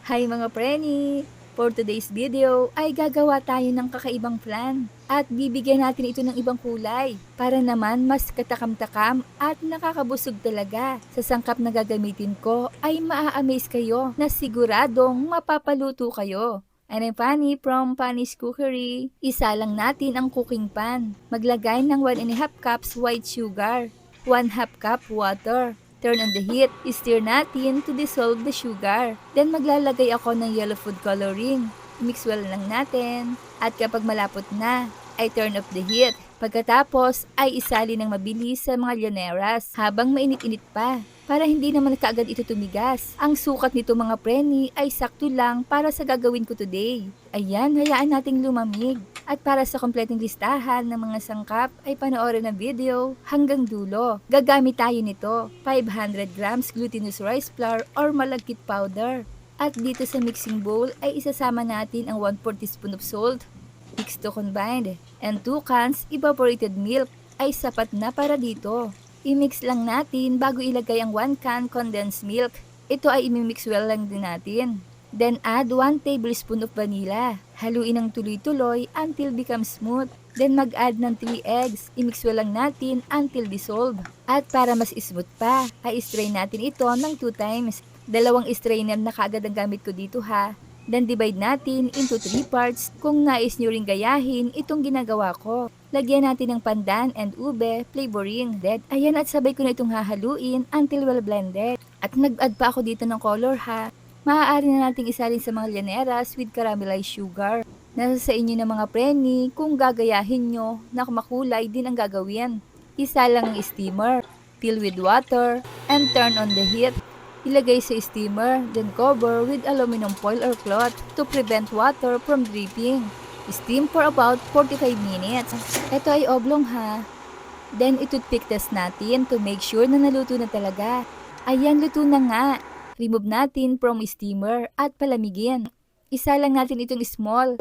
Hi mga preni! For today's video ay gagawa tayo ng kakaibang plan at bibigyan natin ito ng ibang kulay para naman mas katakam-takam at nakakabusog talaga. Sa sangkap na gagamitin ko ay maa-amaze kayo na siguradong mapapaluto kayo. I'm Fanny from Fanny's Cookery. Isa lang natin ang cooking pan. Maglagay ng 1½ cups white sugar, 1/2 cup water. Turn on the heat. Stir natin to dissolve the sugar. Then maglalagay ako ng yellow food coloring. Mix well lang natin. At kapag malapot na, ay turn off the heat. Pagkatapos ay isali ng mabilis sa mga llaneras habang mainit-init pa para hindi naman kaagad ito tumigas. Ang sukat nito mga preni ay sakto lang para sa gagawin ko today. Ayan, hayaan nating lumamig. At para sa kompletong listahan ng mga sangkap ay panoorin ang video hanggang dulo. Gagamit tayo nito, 500 grams glutinous rice flour or malagkit powder. At dito sa mixing bowl ay isasama natin ang 1/4 teaspoon of salt, mix to combined, and 2 cans evaporated milk ay sapat na para dito. I-mix lang natin bago ilagay ang 1 can condensed milk. Ito ay imimix well lang din natin. Then add 1 tablespoon of vanilla. Haluin ng tuloy-tuloy until becomes smooth. Then mag-add ng 3 eggs. I-mix well lang natin until dissolve. At para mas smooth pa, ay strain natin ito ng 2 times. Dalawang strainer na kaagad ang gamit ko dito ha. Then divide natin into 3 parts kung nais nyo ring gayahin itong ginagawa ko. Lagyan natin ng pandan and ube flavoring. Ayan, at sabay ko na itong hahaluin until well blended. At nag-add pa ako dito ng color ha. Maaari na nating isalin sa mga llaneras with caramelized sugar. Nasa sa inyo na mga preni kung gagayahin nyo na makulay din ang gagawin. Isa lang ang steamer, fill with water, and turn on the heat. Ilagay sa steamer, then cover with aluminum foil or cloth to prevent water from dripping. Steam for about 45 minutes. Ito ay oblong ha. Then itutpick test natin to make sure na naluto na talaga. Ayan, luto na nga. Remove natin from steamer at palamigin. Isa lang natin itong small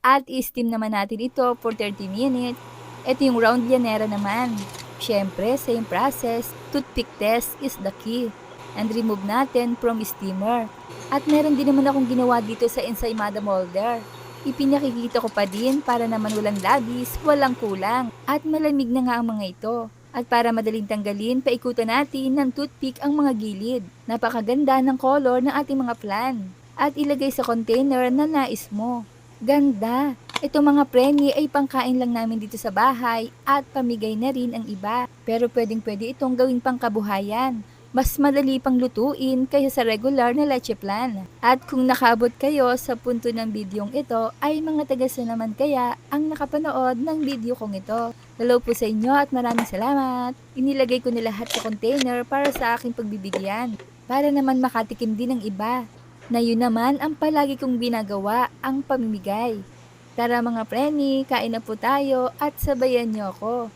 at i-steam naman natin ito for 30 minutes. Ito yung round llanera naman. Siyempre, same process, toothpick test is the key. And remove natin from steamer. At meron din naman akong ginawa dito sa ensaymada molder. Ipinakikita ko pa din para naman walang labis, walang kulang. At malamig na nga ang mga ito. At para madaling tanggalin, paikutan natin ng toothpick ang mga gilid. Napakaganda ng color ng ating mga plan. At ilagay sa container na nais mo. Ganda! Ito mga preni ay pangkain lang namin dito sa bahay at pamigay na rin ang iba. Pero pwedeng-pwede itong gawing pangkabuhayan. Mas madali pang lutuin kaysa sa regular na leche plan. At kung nakaabot kayo sa punto ng bidyong ito, ay mga tagasa naman kaya ang nakapanood ng video kong ito. Hello po sa inyo at maraming salamat. Inilagay ko na lahat sa container para sa aking pagbibigyan. Para naman makatikim din ng iba. Na yun naman ang palagi kong ginagawa, ang pamimigay. Tara mga preni, kain na po tayo at sabayan niyo ako.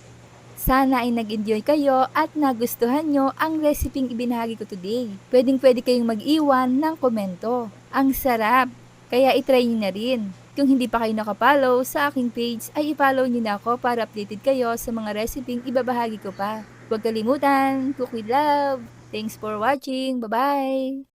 Sana ay nag-enjoy kayo at nagustuhan nyo ang reseping ibinahagi ko today. Pwedeng-pwede kayong mag-iwan ng komento. Ang sarap! Kaya itry nyo na rin. Kung hindi pa kayo nakapollow sa aking page, ay i-follow nyo na ako para updated kayo sa mga reseping ibabahagi ko pa. Huwag kalimutan, cook with love! Thanks for watching! Bye-bye!